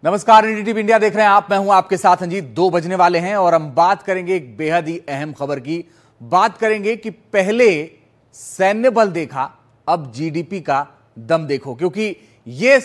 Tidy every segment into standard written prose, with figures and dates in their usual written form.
नमस्कार, NDTV India देख रहे हैं आप। मैं हूं आपके साथ अंजीत। 2 बजने वाले हैं और हम बात करेंगे एक बेहद ही अहम खबर की। बात करेंगे कि पहले सैन्य बल देखा, अब जीडीपी का दम देखो, क्योंकि ये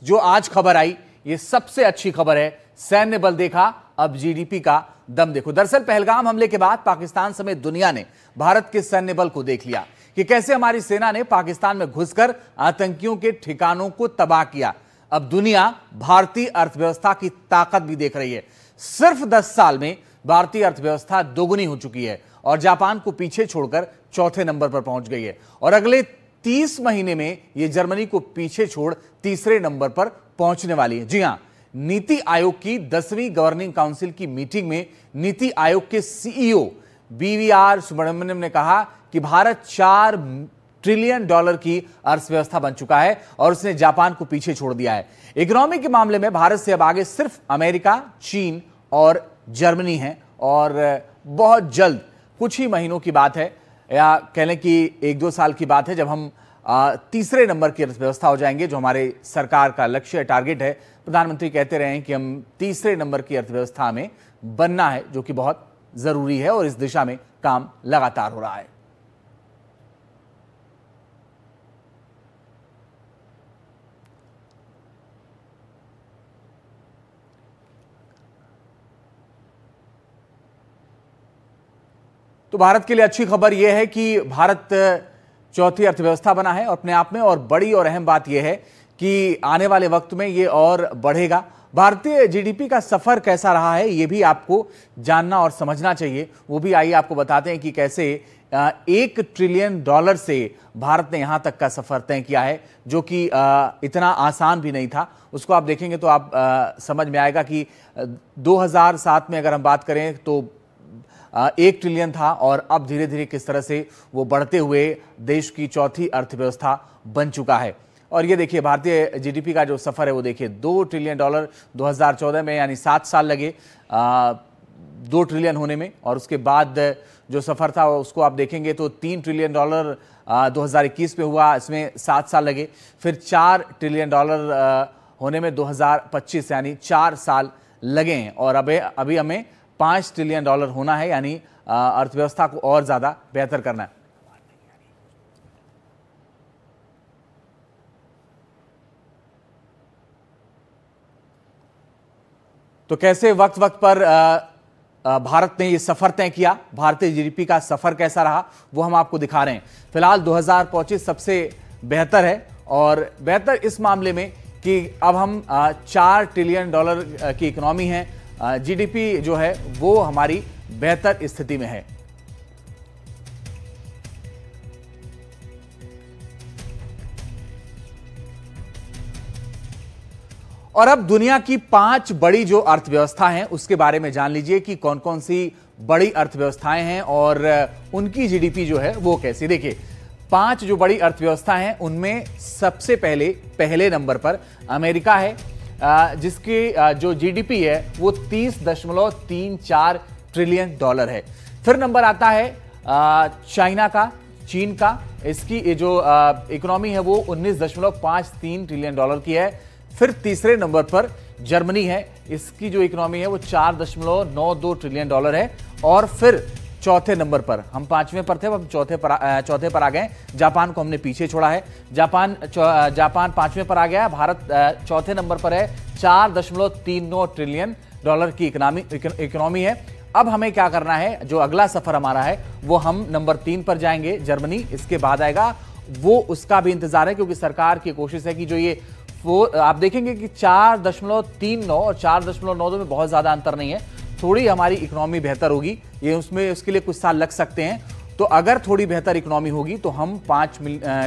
जो आज खबर आई ये सबसे अच्छी खबर है। सैन्य बल देखा, अब जीडीपी का दम देखो। दरअसल पहलगाम हमले के बाद पाकिस्तान समेत दुनिया ने भारत के सैन्य बल को देख लिया कि कैसे हमारी सेना ने पाकिस्तान में घुसकर आतंकियों के ठिकानों को तबाह किया। अब दुनिया भारतीय अर्थव्यवस्था की ताकत भी देख रही है। सिर्फ 10 साल में भारतीय अर्थव्यवस्था दोगुनी हो चुकी है और जापान को पीछे छोड़कर चौथे नंबर पर पहुंच गई है और अगले 30 महीने में यह जर्मनी को पीछे छोड़ तीसरे नंबर पर पहुंचने वाली है। जी हां, नीति आयोग की 10वीं गवर्निंग काउंसिल की मीटिंग में नीति आयोग के सीईओ बीवीआर सुब्रमण्यम ने कहा कि भारत $4 ट्रिलियन की अर्थव्यवस्था बन चुका है और उसने जापान को पीछे छोड़ दिया है। इकोनॉमी के मामले में भारत से अब आगे सिर्फ अमेरिका, चीन और जर्मनी है और बहुत जल्द, कुछ ही महीनों की बात है या कह लें कि 1-2 साल की बात है, जब हम तीसरे नंबर की अर्थव्यवस्था हो जाएंगे, जो हमारे सरकार का लक्ष्य टारगेट है। प्रधानमंत्री कहते रहे हैं कि हम तीसरे नंबर की अर्थव्यवस्था में बनना है, जो कि बहुत जरूरी है और इस दिशा में काम लगातार हो रहा है। तो भारत के लिए अच्छी खबर यह है कि भारत चौथी अर्थव्यवस्था बना है अपने आप में, और बड़ी और अहम बात यह है कि आने वाले वक्त में यह और बढ़ेगा। भारतीय जीडीपी का सफर कैसा रहा है यह भी आपको जानना और समझना चाहिए। वो भी आइए आपको बताते हैं कि कैसे $1 ट्रिलियन से भारत ने यहां तक का सफर तय किया है, जो कि इतना आसान भी नहीं था। उसको आप देखेंगे तो आप समझ में आएगा कि 2007 में अगर हम बात करें तो 1 ट्रिलियन था और अब धीरे धीरे किस तरह से वो बढ़ते हुए देश की चौथी अर्थव्यवस्था बन चुका है। और ये देखिए, भारतीय जीडीपी का जो सफर है वो देखिए, $2 ट्रिलियन 2014 में, यानी 7 साल लगे 2 ट्रिलियन होने में, और उसके बाद जो सफर था उसको आप देखेंगे तो $3 ट्रिलियन 2021 में हुआ, इसमें 7 साल लगे। फिर $4 ट्रिलियन होने में 2025, यानी 4 साल लगे हैं, और अभी हमें $5 ट्रिलियन होना है, यानी अर्थव्यवस्था को और ज्यादा बेहतर करना है। तो कैसे वक्त वक्त पर भारत ने ये सफर तय किया, भारतीय जीडीपी का सफर कैसा रहा वो हम आपको दिखा रहे हैं। फिलहाल 2025 सबसे बेहतर है, और बेहतर इस मामले में कि अब हम $4 ट्रिलियन की इकोनॉमी है, जीडीपी जो है वो हमारी बेहतर स्थिति में है। और अब दुनिया की 5 बड़ी जो अर्थव्यवस्था हैं उसके बारे में जान लीजिए कि कौन कौन सी बड़ी अर्थव्यवस्थाएं हैं और उनकी जीडीपी जो है वो कैसी। देखिए, 5 जो बड़ी अर्थव्यवस्था हैं उनमें सबसे पहले नंबर पर अमेरिका है, जिसकी जो जीडीपी है वो $30.34 ट्रिलियन है। फिर नंबर आता है चाइना का, चीन का। इसकी जो इकोनॉमी है वो $19.53 ट्रिलियन की है। फिर तीसरे नंबर पर जर्मनी है, इसकी जो इकोनॉमी है वो $4.92 ट्रिलियन है। और फिर चौथे नंबर पर, हम 5वें पर थे, अब चौथे पर आ गए। जापान को हमने पीछे छोड़ा है, जापान 5वें पर आ गया। भारत चौथे नंबर पर है, $4.39 ट्रिलियन की इकोनॉमी है। अब हमें क्या करना है, जो अगला सफर हमारा है वो हम नंबर 3 पर जाएंगे, जर्मनी। इसके बाद आएगा वो, उसका भी इंतजार है, क्योंकि सरकार की कोशिश है कि जो ये आप देखेंगे कि 4.39 और 4.92 में बहुत ज्यादा अंतर नहीं है। थोड़ी हमारी इकोनॉमी बेहतर होगी, ये उसके लिए कुछ साल लग सकते हैं। तो अगर थोड़ी बेहतर इकोनॉमी होगी तो हम 5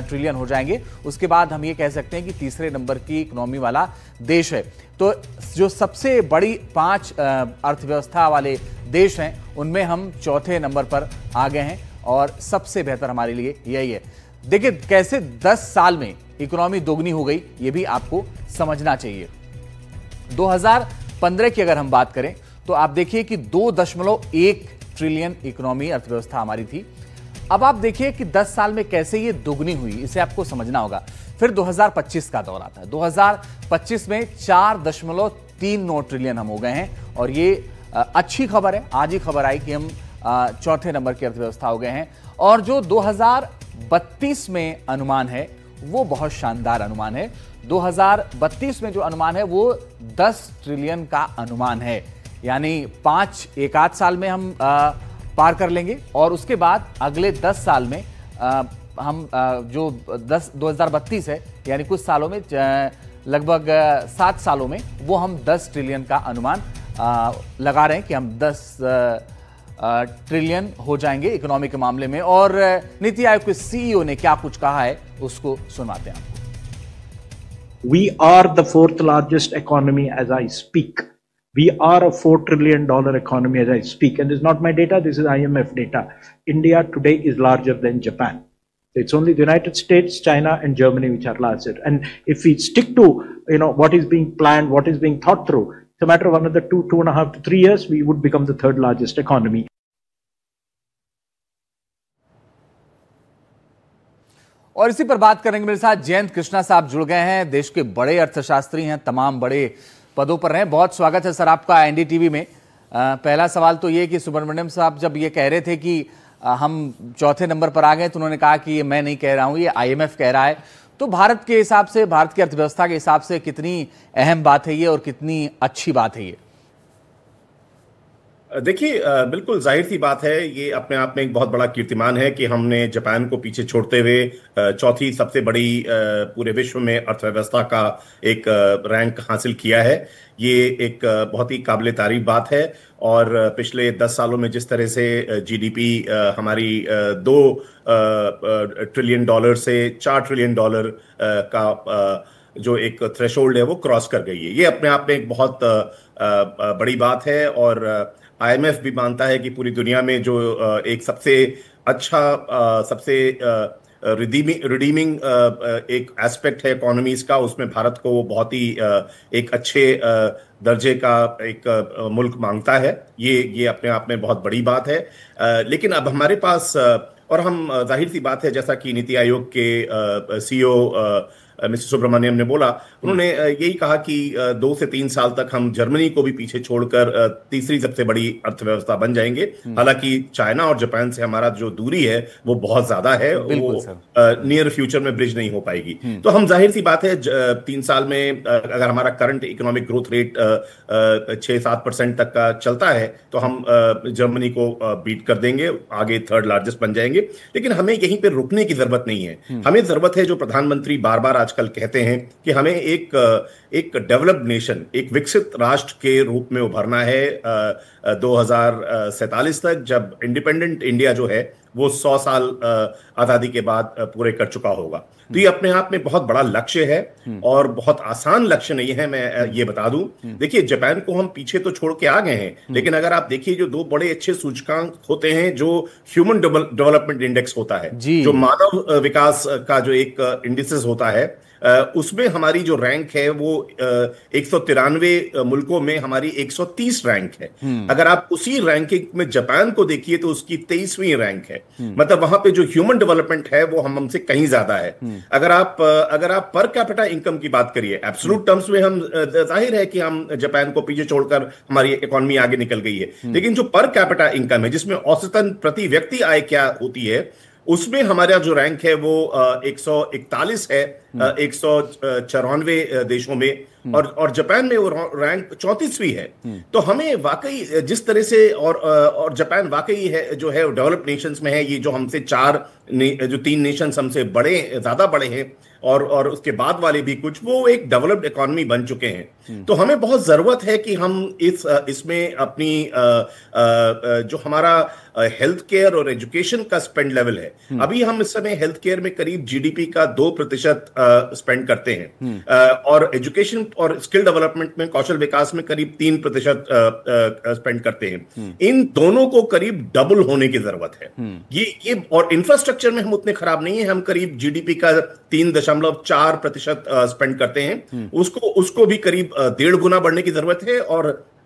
ट्रिलियन हो जाएंगे। उसके बाद हम ये कह सकते हैं कि तीसरे नंबर की इकोनॉमी वाला देश है। तो जो सबसे बड़ी 5 अर्थव्यवस्था वाले देश हैं उनमें हम चौथे नंबर पर आ गए हैं, और सबसे बेहतर हमारे लिए यही है। देखिए कैसे 10 साल में इकोनॉमी दोगुनी हो गई, ये भी आपको समझना चाहिए। 2015 की अगर हम बात करें तो आप देखिए कि 2.1 ट्रिलियन इकोनॉमी अर्थव्यवस्था हमारी थी। अब आप देखिए कि 10 साल में कैसे ये दोगुनी हुई, इसे आपको समझना होगा। फिर 2025 का दौर आता है। 2025 में 3 ट्रिलियन हम हो गए हैं। और ये अच्छी खबर है, आज ही खबर आई कि हम चौथे नंबर की अर्थव्यवस्था हो गए हैं। और जो 2032 में अनुमान है वो बहुत शानदार अनुमान है। 2032 में जो अनुमान है वो 10 ट्रिलियन का अनुमान है, यानी 1 साल में हम पार कर लेंगे। और उसके बाद अगले 10 साल में हम जो 2032 है, यानी कुछ सालों में, लगभग 7 सालों में वो हम 10 ट्रिलियन का अनुमान लगा रहे हैं कि हम 10 ट्रिलियन हो जाएंगे इकोनॉमी के मामले में। और नीति आयोग के सीईओ ने क्या कुछ कहा है उसको सुनवाते हैं। We are the 4th largest economy as I speak. We are a $4 trillion economy as I speak. And this is not my data, this is IMF data. India today is larger than Japan. It's only the United States, China, and Germany which are larger. And if we stick to, what is being planned, what is being thought through, it's a matter of another 2.5 to 3 years, we would become the 3rd largest economy. और इसी पर बात करेंगे, मेरे साथ जयंत कृष्णा साहब जुड़ गए हैं, देश के बड़े अर्थशास्त्री हैं, तमाम बड़े पदों पर हैं। बहुत स्वागत है सर आपका एनडीटीवी में। पहला सवाल तो ये कि सुब्रमण्यम साहब जब ये कह रहे थे कि हम चौथे नंबर पर आ गए, तो उन्होंने कहा कि ये मैं नहीं कह रहा हूं, ये आईएमएफ कह रहा है। तो भारत के हिसाब से, भारत की अर्थव्यवस्था के हिसाब से कितनी अहम बात है ये और कितनी अच्छी बात है ये? देखिए, बिल्कुल जाहिर सी बात है, ये अपने आप में एक बहुत बड़ा कीर्तिमान है कि हमने जापान को पीछे छोड़ते हुए चौथी सबसे बड़ी पूरे विश्व में अर्थव्यवस्था का एक रैंक हासिल किया है। ये एक बहुत ही काबिल तारीफ बात है। और पिछले 10 सालों में जिस तरह से जीडीपी हमारी $2 ट्रिलियन से $4 ट्रिलियन का जो एक थ्रेशोल्ड है वो क्रॉस कर गई है, ये अपने आप में एक बहुत बड़ी बात है। और आईएमएफ भी मानता है कि पूरी दुनिया में जो एक सबसे अच्छा, सबसे रिडीमिंग एक एस्पेक्ट है इकोनॉमीज का, उसमें भारत को वो बहुत ही एक अच्छे दर्जे का एक मुल्क मांगता है। ये अपने आप में बहुत बड़ी बात है। लेकिन अब हमारे पास, और हम जाहिर सी बात है, जैसा कि नीति आयोग के सीईओ मिस्टर सुब्रमण्यम ने बोला, उन्होंने यही कहा कि 2 से 3 साल तक हम जर्मनी को भी पीछे छोड़कर तीसरी सबसे बड़ी अर्थव्यवस्था बन जाएंगे। हालांकि चाइना और जापान से हमारा जो दूरी है वो बहुत ज्यादा है, वो नियर फ्यूचर में ब्रिज नहीं हो पाएगी। तो हम जाहिर सी बात है 3 साल में अगर हमारा करंट इकोनॉमिक ग्रोथ रेट 6-7% तक का चलता है तो हम जर्मनी को बीट कर देंगे, आगे 3rd लार्जेस्ट बन जाएंगे। लेकिन हमें यहीं पर रुकने की जरूरत नहीं है। हमें जरूरत है, जो प्रधानमंत्री बार बार आजकल कहते हैं, कि हमें एक डेवलप्ड नेशन, एक विकसित राष्ट्र के रूप में उभरना है 2047 तक, जब इंडिपेंडेंट इंडिया जो है वो 100 साल आजादी के बाद पूरे कर चुका होगा। तो ये अपने आप में बहुत बड़ा लक्ष्य है और बहुत आसान लक्ष्य नहीं है, मैं ये बता दूं। देखिए, जापान को हम पीछे तो छोड़ के आ गए हैं, लेकिन अगर आप देखिए जो 2 बड़े अच्छे सूचकांक होते हैं, जो ह्यूमन डेवलपमेंट इंडेक्स होता है, जो मानव विकास का जो एक इंडिसेस होता है, उसमें हमारी जो रैंक है वो 193 मुल्कों में हमारी 130 रैंक है। अगर आप उसी रैंकिंग में जापान को देखिए तो उसकी 23वीं रैंक है। मतलब वहां पे जो ह्यूमन डेवलपमेंट है वो हमसे कहीं ज्यादा है। अगर आप पर कैपिटा इनकम की बात करिए, एब्सोल्यूट टर्म्स में हम, जाहिर है कि हम जापान को पीछे छोड़कर हमारी इकोनॉमी आगे निकल गई है, लेकिन जो पर कैपिटा इनकम है, जिसमें औसतन प्रति व्यक्ति आय क्या होती है, उसमें हमारा जो रैंक है वो 141 है 194 देशों में, और जापान में वो रैंक 34वीं है। तो हमें वाकई जिस तरह से, और जापान वाकई है जो है डेवलप्ड नेशंस में है, ये जो हमसे 3 नेशंस हमसे ज्यादा बड़े हैं, और उसके बाद वाले भी कुछ, वो एक डेवलप्ड इकोनॉमी बन चुके हैं। तो हमें बहुत जरूरत है कि हम इसमें अपनी जो हमारा हेल्थ केयर और एजुकेशन का स्पेंड लेवल है, अभी हम इस समय हेल्थ केयर में करीब जीडीपी का 2% स्पेंड करते हैं, और एजुकेशन और स्किल डेवलपमेंट में, कौशल विकास में करीब 3% स्पेंड करते हैं। इन दोनों को करीब डबल होने की जरूरत है। ये और इंफ्रास्ट्रक्चर में हम उतने खराब नहीं है, हम करीब जीडीपी का 3.4% स्पेंड करते हैं, उसको भी करीब 1.5 गुना बढ़ने की जरूरत है,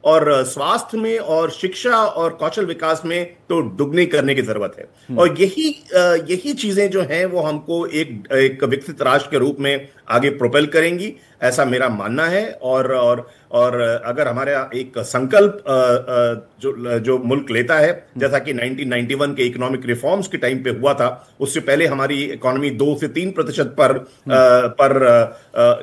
और स्वास्थ्य में और शिक्षा और कौशल विकास में तो दुगनी करने की जरूरत है। और यही चीजें जो हैं वो हमको एक विकसित राष्ट्र के रूप में आगे प्रोपेल करेंगी। ऐसा मेरा मानना है। और अगर हमारा एक संकल्प जो मुल्क लेता है, जैसा कि 1991 के इकोनॉमिक रिफॉर्म्स के टाइम पे हुआ था, उससे पहले हमारी इकोनॉमी 2 से 3% पर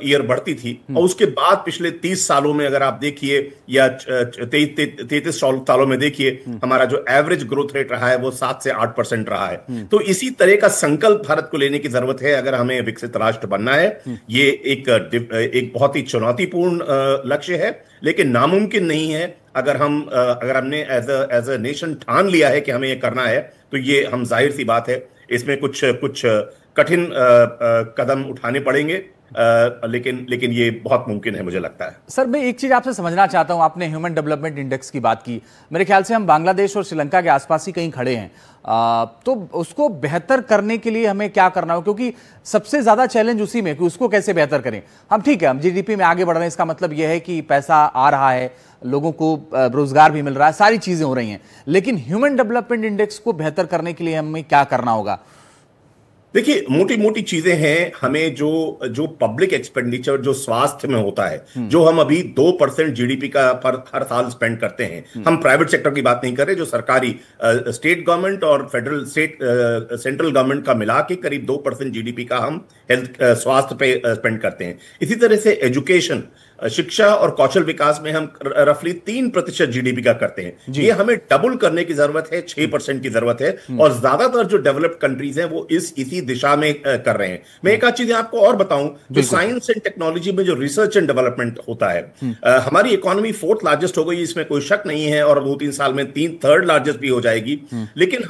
ईयर बढ़ती थी, और उसके बाद पिछले 30 सालों में अगर आप देखिए, या 33 सालों में देखिए, हमारा जो एवरेज ग्रोथ रेट रहा है वो 7 से 8% रहा है। तो इसी तरह का संकल्प भारत को लेने की जरूरत है अगर हमें विकसित राष्ट्र बनना है। ये एक बहुत ही चुनौतीपूर्ण लक्ष्य है, लेकिन नामुमकिन नहीं है। अगर हमने एज अ नेशन ठान लिया है कि हमें ये करना है, तो ये हम जाहिर सी बात है इसमें कुछ कठिन कदम उठाने पड़ेंगे, लेकिन ये बहुत मुमकिन है, मुझे लगता है। सर, मैं एक चीज आपसे समझना चाहता हूं। आपने ह्यूमन डेवलपमेंट इंडेक्स की बात की, मेरे ख्याल से हम बांग्लादेश और श्रीलंका के आसपास ही कहीं खड़े हैं। तो उसको बेहतर करने के लिए हमें क्या करना हो, क्योंकि सबसे ज्यादा चैलेंज उसी में कि उसको कैसे बेहतर करें। हम ठीक है, हम जीडीपी में आगे बढ़ रहे हैं, इसका मतलब यह है कि पैसा आ रहा है, लोगों को रोजगार भी मिल रहा है, सारी चीजें हो रही हैं, लेकिन ह्यूमन डेवलपमेंट इंडेक्स को बेहतर करने के लिए हमें क्या करना होगा? देखिए, मोटी मोटी चीजें हैं। हमें जो पब्लिक एक्सपेंडिचर जो स्वास्थ्य में होता है, जो हम अभी 2% जीडीपी का पर हर साल स्पेंड करते हैं, हम प्राइवेट सेक्टर की बात नहीं कर रहे, जो सरकारी स्टेट गवर्नमेंट और सेंट्रल गवर्नमेंट का मिला के करीब 2% जीडीपी का हम हेल्थ स्वास्थ्य पे स्पेंड करते हैं। इसी तरह से एजुकेशन, शिक्षा और कौशल विकास में हम रफली 3% जीडीपी का करते हैं। ये हमें डबल करने की जरूरत है, 6% की जरूरत है, और ज्यादातर जो डेवलप्ड कंट्रीज हैं वो इसी दिशा में कर रहे हैं। मैं एक आध चीज आपको और बताऊं, जो साइंस एंड टेक्नोलॉजी में जो रिसर्च एंड डेवलपमेंट होता है, हमारी इकोनॉमी 4th लार्जेस्ट हो गई, इसमें कोई शक नहीं है, और 2-3 साल में 3rd लार्जेस्ट भी हो जाएगी। लेकिन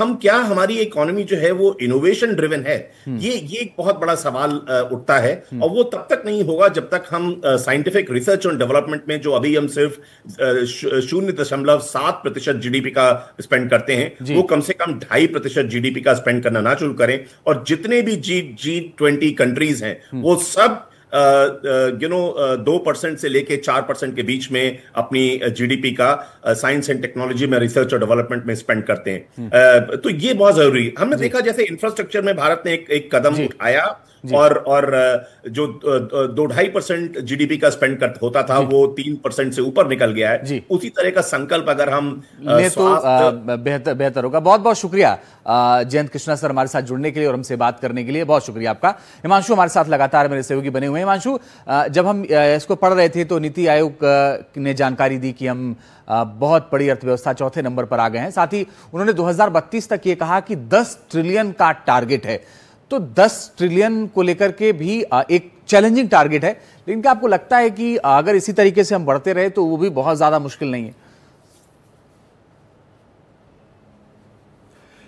हमारी इकोनॉमी जो है वो इनोवेशन ड्रिवन है, ये एक बहुत बड़ा सवाल उठता है, और वो तब तक नहीं होगा जब तक हम साइंटिफिक रिसर्च और डेवलपमेंट में, जो अभी हम सिर्फ 0.7% जीडीपी का स्पेंड करते हैं, वो कम से कम 2.5% जीडीपी का स्पेंड करना ना शुरू करें। और जितने भी G20 कंट्रीज हैं, वो सब 2% से लेके 4% के बीच में अपनी जीडीपी का साइंस एंड टेक्नोलॉजी में, रिसर्च और डेवलपमेंट में स्पेंड करते हैं। तो ये बहुत जरूरी है। हमने देखा जैसे इंफ्रास्ट्रक्चर में भारत ने एक कदम उठाया, और जो 2-2.5% जीडीपी का स्पेंड होता था, वो 3% से ऊपर निकल गया है। उसी तरह का संकल्प अगर हम ले तो बेहतर होगा। बहुत बहुत शुक्रिया जयंत कृष्णा सर, हमारे साथ जुड़ने के लिए और हमसे बात करने के लिए बहुत शुक्रिया आपका। हिमांशु हमारे साथ लगातार मेरे सहयोगी बने हुए हैं। हिमांशु, जब हम इसको पढ़ रहे थे तो नीति आयोग ने जानकारी दी कि हम बहुत बड़ी अर्थव्यवस्था 4थे नंबर पर आ गए हैं। साथ ही उन्होंने 2032 तक ये कहा कि 10 ट्रिलियन का टारगेट है। तो 10 ट्रिलियन को लेकर के भी एक चैलेंजिंग टारगेट है, लेकिन क्या आपको लगता है कि अगर इसी तरीके से हम बढ़ते रहे तो वो भी बहुत ज्यादा मुश्किल नहीं है?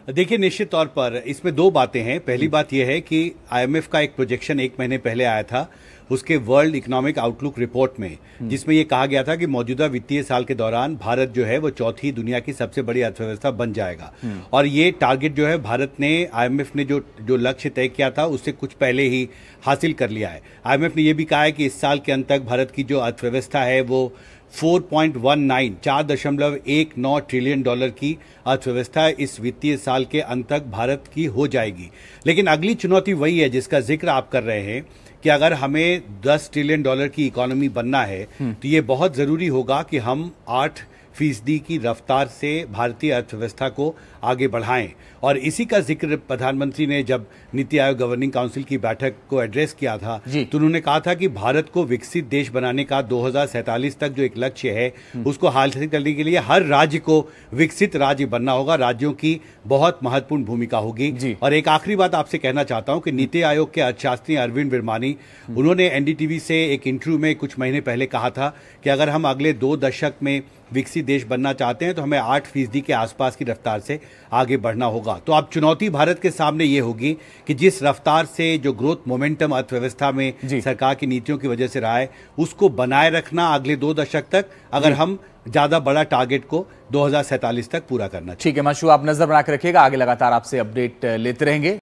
देखिए, निश्चित तौर पर इसमें 2 बातें हैं। पहली बात यह है कि आईएमएफ का एक प्रोजेक्शन 1 महीने पहले आया था, उसके वर्ल्ड इकोनॉमिक आउटलुक रिपोर्ट में, जिसमें यह कहा गया था कि मौजूदा वित्तीय साल के दौरान भारत जो है वो 4थी दुनिया की सबसे बड़ी अर्थव्यवस्था बन जाएगा। और ये टारगेट जो है भारत ने, आईएमएफ ने जो लक्ष्य तय किया था उससे कुछ पहले ही हासिल कर लिया है। आईएमएफ ने यह भी कहा है कि इस साल के अंत तक भारत की जो अर्थव्यवस्था है वो 4.19 ट्रिलियन डॉलर की अर्थव्यवस्था इस वित्तीय साल के अंत तक भारत की हो जाएगी। लेकिन अगली चुनौती वही है जिसका जिक्र आप कर रहे हैं कि अगर हमें 10 ट्रिलियन डॉलर की इकोनॉमी बनना है तो ये बहुत जरूरी होगा कि हम 8% की रफ्तार से भारतीय अर्थव्यवस्था को आगे बढ़ाएं। और इसी का जिक्र प्रधानमंत्री ने जब नीति आयोग गवर्निंग काउंसिल की बैठक को एड्रेस किया था, तो उन्होंने कहा था कि भारत को विकसित देश बनाने का 2047 तक जो एक लक्ष्य है, उसको हासिल करने के लिए हर राज्य को विकसित राज्य बनना होगा। राज्यों की बहुत महत्वपूर्ण भूमिका होगी। और एक आखिरी बात आपसे कहना चाहता हूं कि नीति आयोग के अर्थशास्त्री अरविंद विरमानी, उन्होंने एनडीटीवी से एक इंटरव्यू में कुछ महीने पहले कहा था कि अगर हम अगले 2 दशक में विकसित देश बनना चाहते हैं तो हमें 8% के आसपास की रफ्तार से आगे बढ़ना होगा। तो अब चुनौती भारत के सामने ये होगी कि जिस रफ्तार से जो ग्रोथ मोमेंटम अर्थव्यवस्था में सरकार की नीतियों की वजह से रहा है, उसको बनाए रखना अगले 2 दशक तक, अगर हम ज्यादा बड़ा टारगेट को 2047 तक पूरा करना। ठीक है हिमांशु, आप नजर बना के रखिएगा, आगे लगातार आपसे अपडेट लेते रहेंगे।